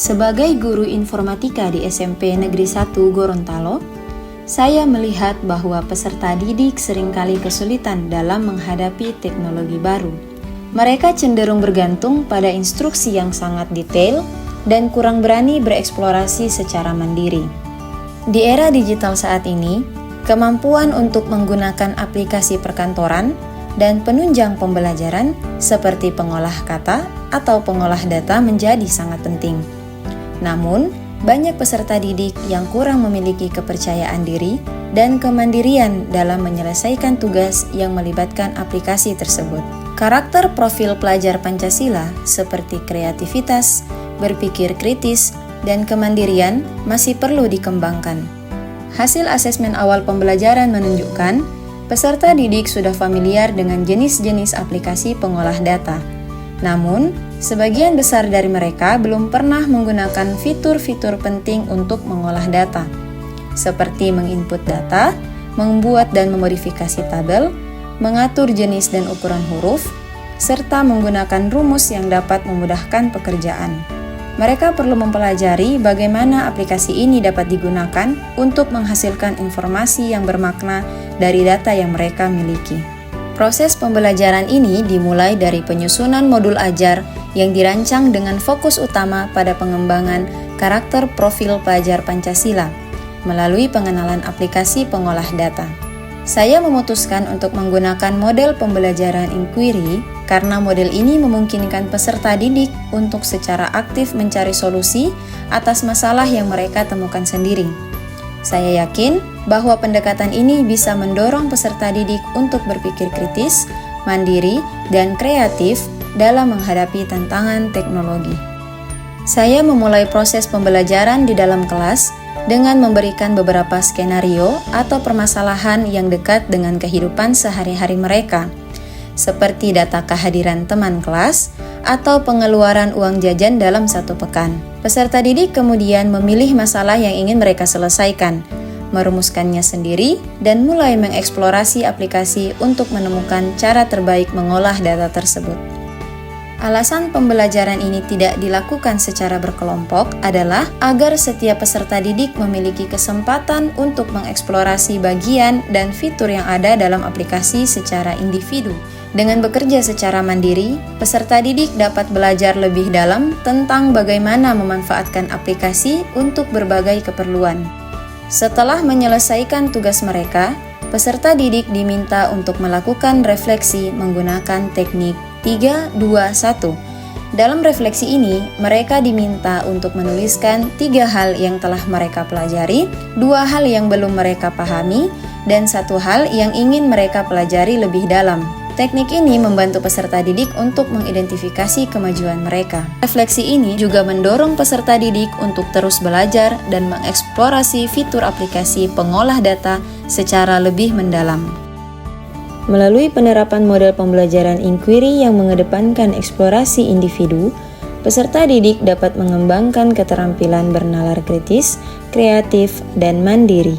Sebagai guru informatika di SMP Negeri 1 Gorontalo, saya melihat bahwa peserta didik seringkali kesulitan dalam menghadapi teknologi baru. Mereka cenderung bergantung pada instruksi yang sangat detail dan kurang berani bereksplorasi secara mandiri. Di era digital saat ini, kemampuan untuk menggunakan aplikasi perkantoran dan penunjang pembelajaran seperti pengolah kata atau pengolah data menjadi sangat penting. Namun, banyak peserta didik yang kurang memiliki kepercayaan diri dan kemandirian dalam menyelesaikan tugas yang melibatkan aplikasi tersebut. Karakter profil pelajar Pancasila seperti kreativitas, berpikir kritis, dan kemandirian masih perlu dikembangkan. Hasil asesmen awal pembelajaran menunjukkan peserta didik sudah familiar dengan jenis-jenis aplikasi pengolah data. Namun, sebagian besar dari mereka belum pernah menggunakan fitur-fitur penting untuk mengolah data, seperti menginput data, membuat dan memodifikasi tabel, mengatur jenis dan ukuran huruf, serta menggunakan rumus yang dapat memudahkan pekerjaan. Mereka perlu mempelajari bagaimana aplikasi ini dapat digunakan untuk menghasilkan informasi yang bermakna dari data yang mereka miliki. Proses pembelajaran ini dimulai dari penyusunan modul ajar yang dirancang dengan fokus utama pada pengembangan karakter profil pelajar Pancasila melalui pengenalan aplikasi pengolah data. Saya memutuskan untuk menggunakan model pembelajaran inquiry karena model ini memungkinkan peserta didik untuk secara aktif mencari solusi atas masalah yang mereka temukan sendiri. Saya yakin bahwa pendekatan ini bisa mendorong peserta didik untuk berpikir kritis, mandiri, dan kreatif dalam menghadapi tantangan teknologi. Saya memulai proses pembelajaran di dalam kelas dengan memberikan beberapa skenario atau permasalahan yang dekat dengan kehidupan sehari-hari mereka, seperti data kehadiran teman kelas atau pengeluaran uang jajan dalam satu pekan. Peserta didik kemudian memilih masalah yang ingin mereka selesaikan, merumuskannya sendiri, dan mulai mengeksplorasi aplikasi untuk menemukan cara terbaik mengolah data tersebut. Alasan pembelajaran ini tidak dilakukan secara berkelompok adalah agar setiap peserta didik memiliki kesempatan untuk mengeksplorasi bagian dan fitur yang ada dalam aplikasi secara individu. Dengan bekerja secara mandiri, peserta didik dapat belajar lebih dalam tentang bagaimana memanfaatkan aplikasi untuk berbagai keperluan. Setelah menyelesaikan tugas mereka, peserta didik diminta untuk melakukan refleksi menggunakan teknik 3-2-1. Dalam refleksi ini, mereka diminta untuk menuliskan 3 hal yang telah mereka pelajari, 2 hal yang belum mereka pahami, dan 1 hal yang ingin mereka pelajari lebih dalam. Teknik ini membantu peserta didik untuk mengidentifikasi kemajuan mereka. Refleksi ini juga mendorong peserta didik untuk terus belajar dan mengeksplorasi fitur aplikasi pengolah data secara lebih mendalam. Melalui penerapan model pembelajaran inquiry yang mengedepankan eksplorasi individu, peserta didik dapat mengembangkan keterampilan bernalar kritis, kreatif, dan mandiri.